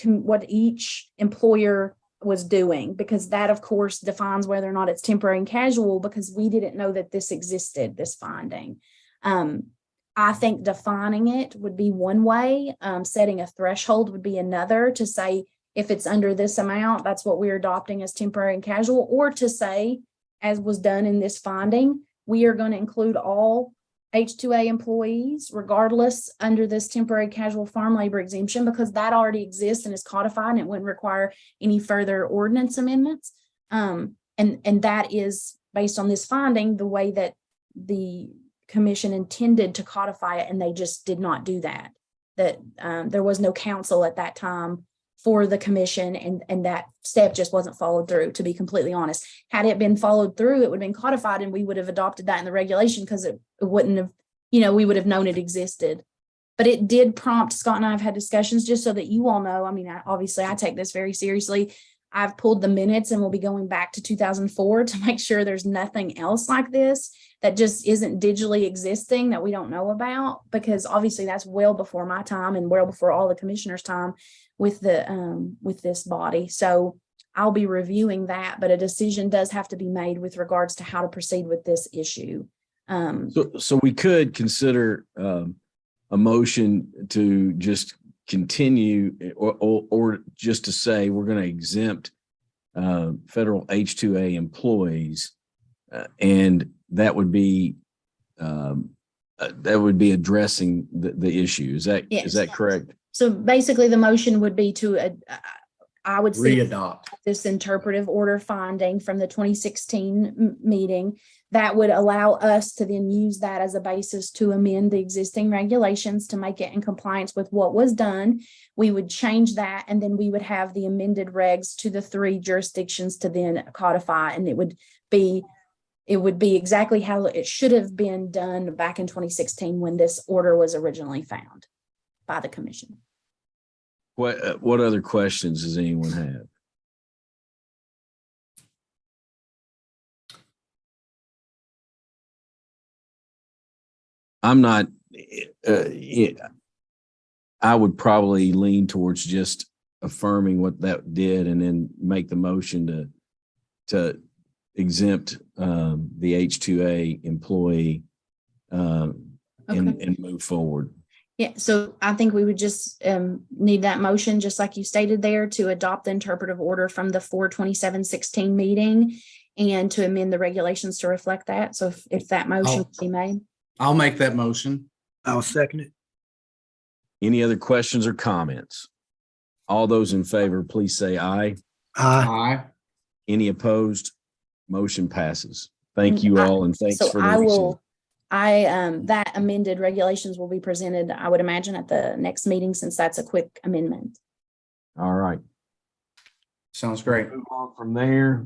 employer was doing, because that of course defines whether or not it's temporary and casual, because we didn't know that this existed, this finding. I think defining it would be one way, setting a threshold would be another, to say if it's under this amount, that's what we're adopting as temporary and casual, or to say, as was done in this finding, we are going to include all H-2A employees, regardless, under this temporary casual farm labor exemption, because that already exists and is codified and it wouldn't require any further ordinance amendments. And that is based on this finding, the way that the commission intended to codify it, and they just did not do that. There was no counsel at that time for the commission, and that step just wasn't followed through, to be completely honest. Had it been followed through, it would have been codified and we would have adopted that in the regulation, because it wouldn't have, we would have known it existed. But it did prompt, Scott and I have had discussions, just so that you all know, obviously I take this very seriously. I've pulled the minutes and we'll be going back to 2004 to make sure there's nothing else like this that just isn't digitally existing that we don't know about, because obviously that's well before my time and well before all the commissioners' time with this body. So I'll be reviewing that, but a decision does have to be made with regards to how to proceed with this issue. So we could consider a motion to just continue or just to say we're going to exempt federal H-2A employees, and that would be addressing the issue. Is that correct? So basically the motion would be to, I would say, Readopt. this interpretive order finding from the 2016 meeting that would allow us to then use that as a basis to amend the existing regulations to make it in compliance with what was done. We would change that, and then we would have the amended regs to the 3 jurisdictions to then codify, and it would be exactly how it should have been done back in 2016 when this order was originally found by the commission. What other questions does anyone have? I'm not, I would probably lean towards just affirming what that did and then make the motion to exempt the H-2A employee and move forward. Yeah, so I think we would just need that motion, just like you stated there, to adopt the interpretive order from the 4/27/16 meeting and to amend the regulations to reflect that. So if that motion can be made. I'll make that motion. I'll second it. Any other questions or comments? All those in favor, please say aye. Aye. Aye. Any opposed? Motion passes. Thank you all, and thanks So for the I receipt. will, that amended regulations will be presented, I would imagine, at the next meeting, since that's a quick amendment. All right. Sounds great. Move on from there.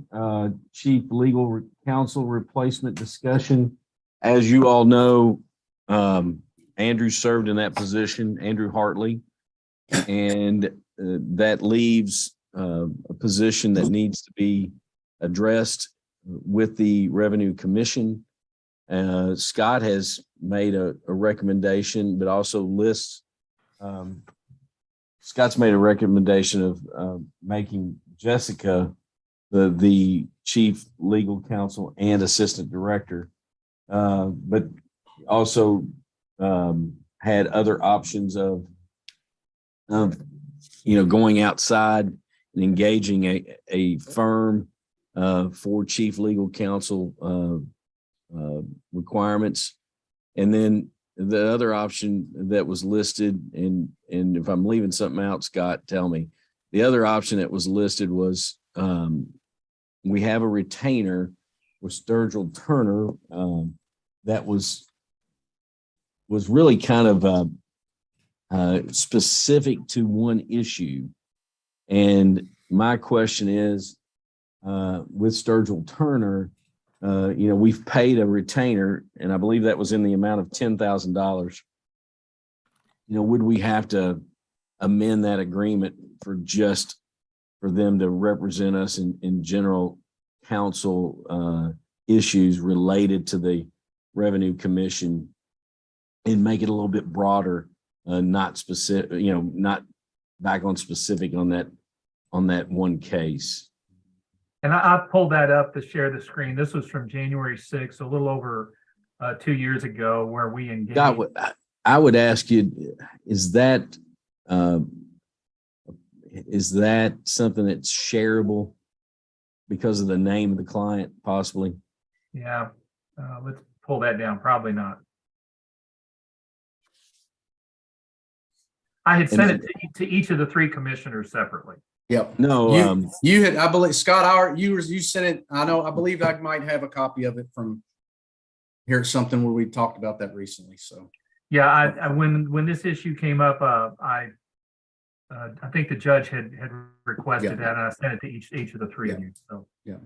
Chief Legal Counsel replacement discussion. As you all know, Andrew served in that position, Andrew Hartley, and that leaves a position that needs to be addressed with the Revenue Commission. Scott has made a recommendation, but also lists, Scott's made a recommendation of making Jessica the chief legal counsel and assistant director, but also had other options of going outside and engaging a firm for chief legal counsel requirements. And then the other option that was listed, and if I'm leaving something out, Scott, tell me. The other option that was listed was we have a retainer with Sturgill Turner that was really kind of specific to one issue. And my question is, with Sturgill Turner, we've paid a retainer, and I believe that was in the amount of $10,000. Would we have to amend that agreement for them to represent us in general counsel issues related to the Revenue Commission and make it a little bit broader, not specific, not back on specific on that one case? And I pulled that up to share the screen. This was from January 6th, a little over 2 years ago, where we engaged. I would ask you, is that something that's shareable because of the name of the client, possibly? Yeah, let's pull that down. Probably not. I had sent it to each of the 3 commissioners separately. Yep. No, you had, I believe, Scott, you sent it. I believe I might have a copy of it from here at something where we talked about that recently. So yeah, I when this issue came up, I think the judge had requested that, and I sent it to each of the 3 of you. So yeah.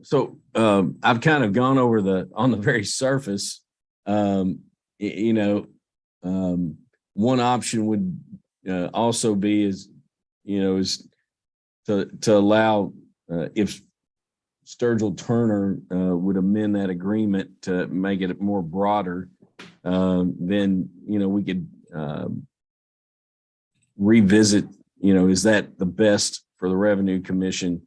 So I've kind of gone over on the very surface. One option would also be is, is to allow, if Sturgill Turner would amend that agreement to make it more broader, then, we could revisit, is that the best for the Revenue Commission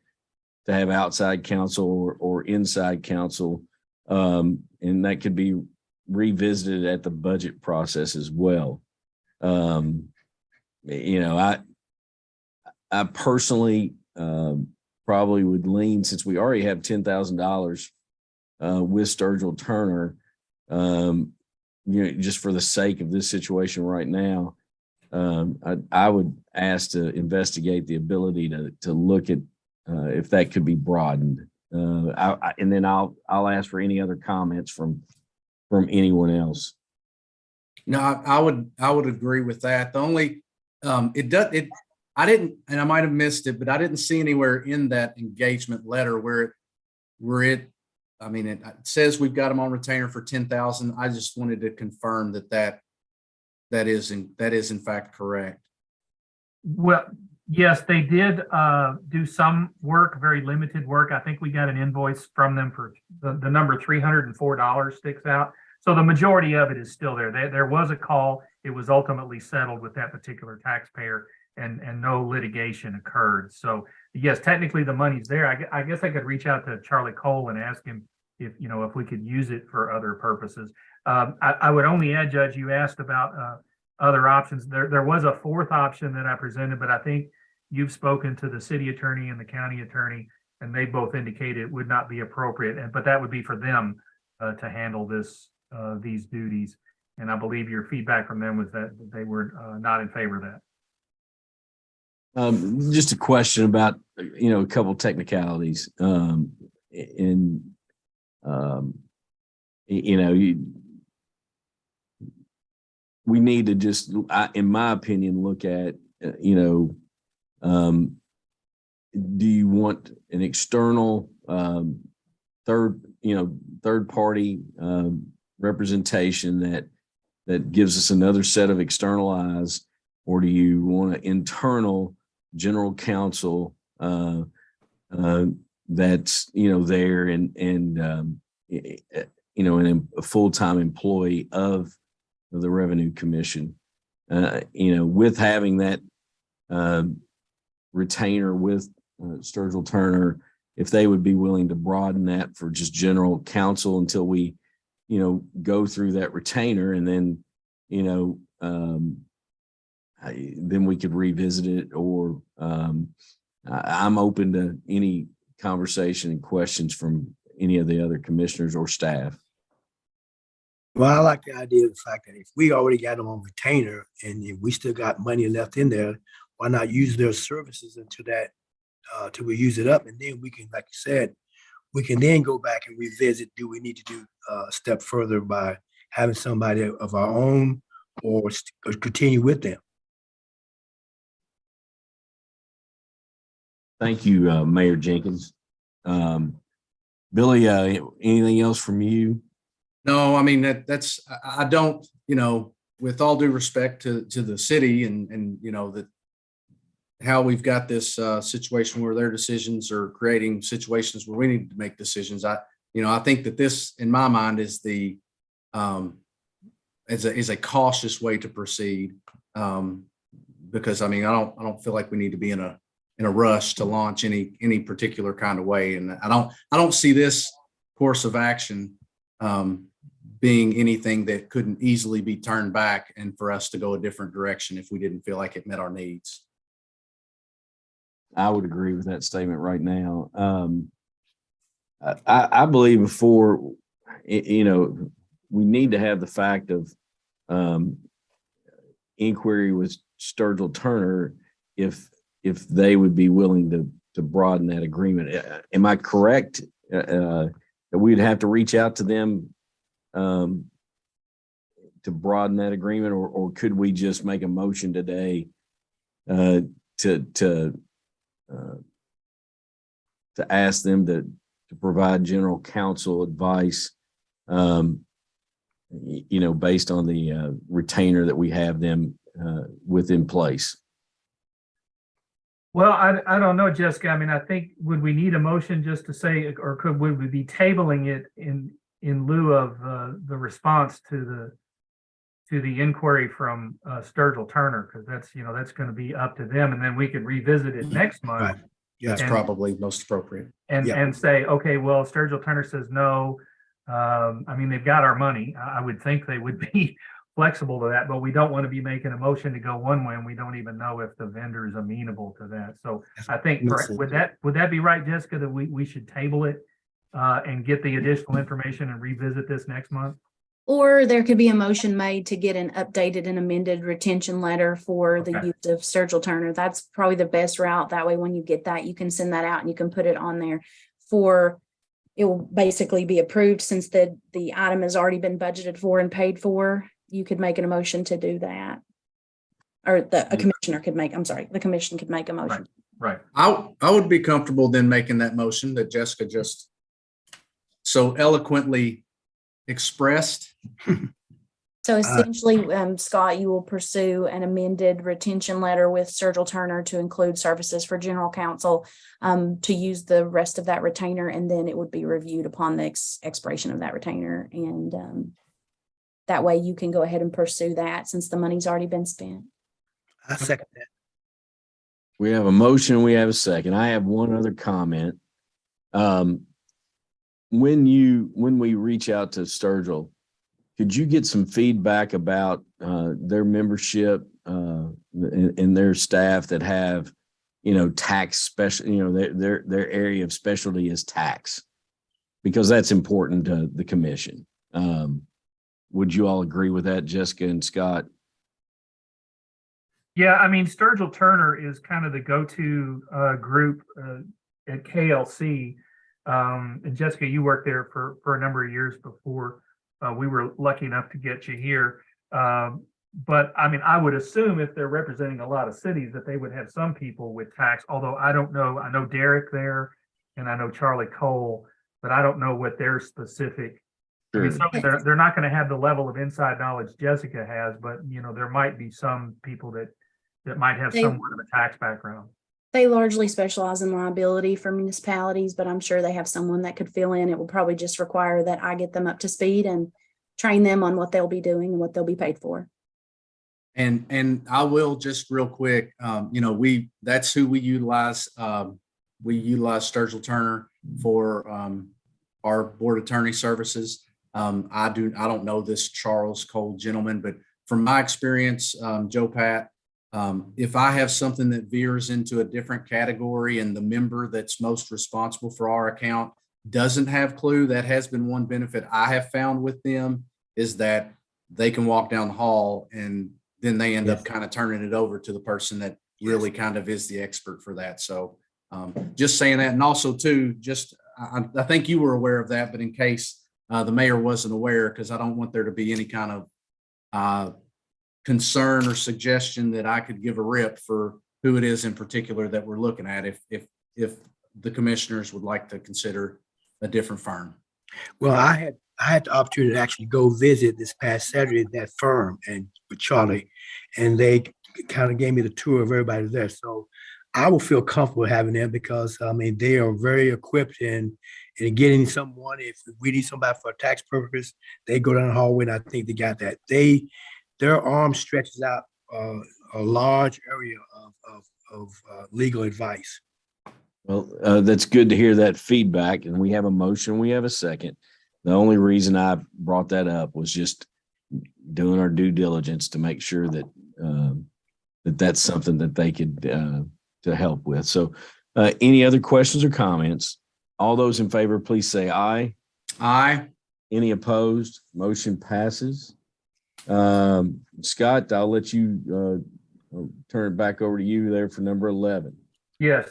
to have outside counsel or inside counsel? And that could be revisited at the budget process as well. I personally probably would lean, since we already have $10,000 with Sturgill Turner, just for the sake of this situation right now, I would ask to investigate the ability to look at if that could be broadened. And then I'll ask for any other comments from anyone else. No, I would agree with that. The only, I didn't, and I might have missed it, but I didn't see anywhere in that engagement letter where it says we've got them on retainer for 10,000. I just wanted to confirm that is in fact correct. Well, yes, they did do some work, very limited work. I think we got an invoice from them for the number $304 sticks out. So the majority of it is still there. There was a call. It was ultimately settled with that particular taxpayer, and no litigation occurred. So yes, technically the money's there. I guess I could reach out to Charlie Cole and ask him if we could use it for other purposes. I would only add, Judge, you asked about other options. There was a fourth option that I presented, but I think you've spoken to the city attorney and the county attorney, and they both indicated it would not be appropriate. But that would be for them to handle these duties. And I believe your feedback from them was that they were not in favor of that. Just a question about, a couple technicalities. We need to just, in my opinion, look at, do you want an external third party representation that gives us another set of external eyes, or do you want an internal general counsel that's there and a full-time employee of the Revenue Commission? With having that retainer with Sturgill Turner, if they would be willing to broaden that for just general counsel until we go through that retainer, and then then we could revisit it, or I'm open to any conversation and questions from any of the other commissioners or staff. Well, I like the idea of the fact that if we already got them on retainer and if we still got money left in there, why not use their services until that, till we use it up? And then we can, like you said, we can then go back and revisit, do we need to do a step further by having somebody of our own, or continue with them? Thank you, Mayor Jenkins. Billy, anything else from you? No, that's, I don't, with all due respect to the city and that how we've got this situation where their decisions are creating situations where we need to make decisions. I think that this, in my mind, is is a cautious way to proceed. Because I don't feel like we need to be in a rush to launch any particular kind of way. And I don't see this course of action being anything that couldn't easily be turned back and for us to go a different direction if we didn't feel like it met our needs. I would agree with that statement right now. I believe before, we need to have the fact of inquiry with Sturgill Turner if they would be willing to broaden that agreement. Am I correct that we'd have to reach out to them to broaden that agreement, or could we just make a motion today to ask them to provide general counsel advice, based on the retainer that we have them with in place? Well, I don't know, Jessica. I mean, I think, would we need a motion just to say, or would we be tabling it in lieu of the response to the inquiry from Sturgill Turner? Because that's going to be up to them, and then we could revisit it next month. Right. Yeah. That's And- probably most appropriate. and Yeah. say, okay, well, Sturgill Turner says no. I mean, they've got our money. I would think they would be flexible to that, but we don't want to be making a motion to go one way and we don't even know if the vendor is amenable to that. So I think, would that be right, Jessica, that we should table it and get the additional information and revisit this next month? Or there could be a motion made to get an updated and amended retention letter for the Okay. use of Sturgill Turner. That's probably the best route. That way, when you get that, you can send that out and you can put it on there it will basically be approved since the item has already been budgeted for and paid for. You could make an emotion to do that. Or a commissioner could make, I'm sorry, the commission could make a motion. Right. I would be comfortable then making that motion that Jessica just so eloquently expressed. So essentially, Scott, you will pursue an amended retention letter with Sturgill Turner to include services for general counsel to use the rest of that retainer, and then it would be reviewed upon the expiration of that retainer. And that way you can go ahead and pursue that since the money's already been spent. I second that. We have a motion, we have a second. I have one other comment. When we reach out to Sturgill, could you get some feedback about their membership and their staff that have, tax special, their area of specialty is tax, because that's important to the commission. Would you all agree with that, Jessica and Scott? Yeah, I mean, Sturgill Turner is kind of the go-to group at KLC. And Jessica, you worked there for a number of years before we were lucky enough to get you here. But I mean, I would assume if they're representing a lot of cities that they would have some people with tax, although I don't know. I know Derek there and I know Charlie Cole, but I don't know what their specific. I mean, they're not going to have the level of inside knowledge Jessica has, but there might be some people that might have somewhat of a tax background. They largely specialize in liability for municipalities, but I'm sure they have someone that could fill in. It will probably just require that I get them up to speed and train them on what they'll be doing and what they'll be paid for. And I will just real quick, that's who we utilize. We utilize Sturgill Turner for our board attorney services. I don't know this Charles Cole gentleman, but from my experience, Joe Pat, if I have something that veers into a different category and the member that's most responsible for our account doesn't have clue, that has been one benefit I have found with them, is that they can walk down the hall and then they end up kind of turning it over to the person that really kind of is the expert for that. So just saying that. And also too, I think you were aware of that, but in case the mayor wasn't aware, because I don't want there to be any kind of concern or suggestion that I could give a rip for who it is in particular that we're looking at, if the commissioners would like to consider a different firm. Well, I had the opportunity to actually go visit this past Saturday that firm and with Charlie, and they kind of gave me the tour of everybody there. So I will feel comfortable having them because I mean they are very equipped in getting someone. If we need somebody for a tax purpose, they go down the hallway, and I think they got that. Their arm stretches out a large area of legal advice. Well, that's good to hear that feedback, and we have a motion, we have a second. The only reason I brought that up was just doing our due diligence to make sure that that's something that they could to help with. So any other questions or comments? All those in favor, please say aye. Aye. Any opposed? Motion passes. Scott, I'll let you turn it back over to you there for number 11. Yes,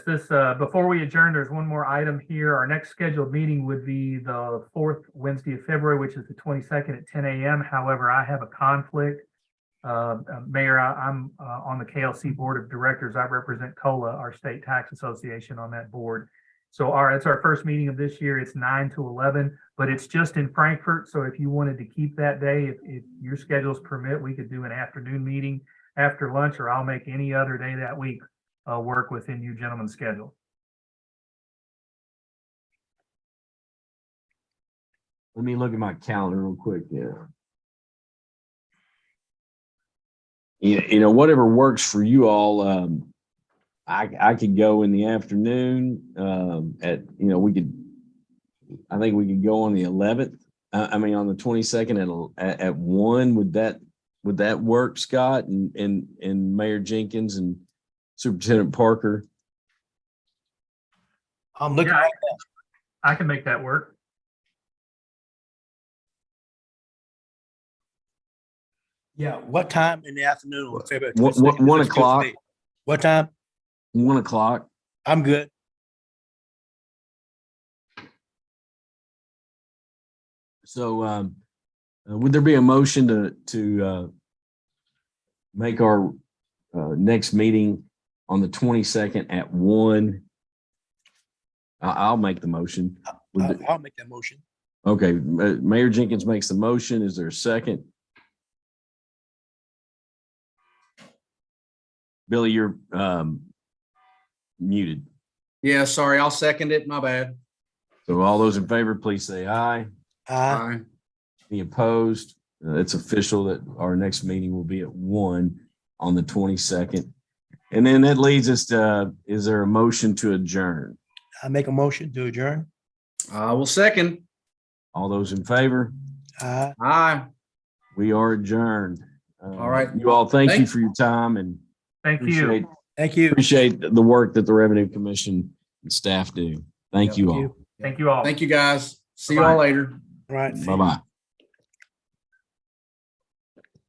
before we adjourn, there's one more item here. Our next scheduled meeting would be the 4th Wednesday of February, which is the 22nd at 10 a.m. However, I have a conflict. Mayor, I'm on the KLC Board of Directors. I represent COLA, our state tax association, on that board. So it's our first meeting of this year. It's 9 to 11, but it's just in Frankfurt. So if you wanted to keep that day, if your schedules permit, we could do an afternoon meeting after lunch, or I'll make any other day that week work within you gentlemen's schedule. Let me look at my calendar real quick. Yeah. You know, whatever works for you all. I could go in the afternoon. I think we could go on the 11th. On the 22nd at 1. Would that work, Scott and Mayor Jenkins and Superintendent Parker? I'm looking Yeah, at I can make that work. what time in the afternoon on February What- 22nd? 1 Looks good for o'clock. me. What time? 1 o'clock. I'm good. So, would there be a motion to make our next meeting on the 22nd at 1? I'll make the motion. I'll make that motion. Okay, Mayor Jenkins makes the motion. Is there a second? Billy, you're muted. Yeah, sorry, I'll second it. My bad. So all those in favor, please say aye. Aye. Any opposed? It's official that our next meeting will be at 1 on the 22nd. And then that leads us to, is there a motion to adjourn? I make a motion to adjourn. I will second. All those in favor? Aye. Aye. We are adjourned. All right. You all, thank you Thank- for your time and Thank appreciate, you. Thank you. appreciate the work that the Revenue Commission and staff do. Thank you all. Thank you all. Thank you, guys. See you all later. Right. Bye-bye.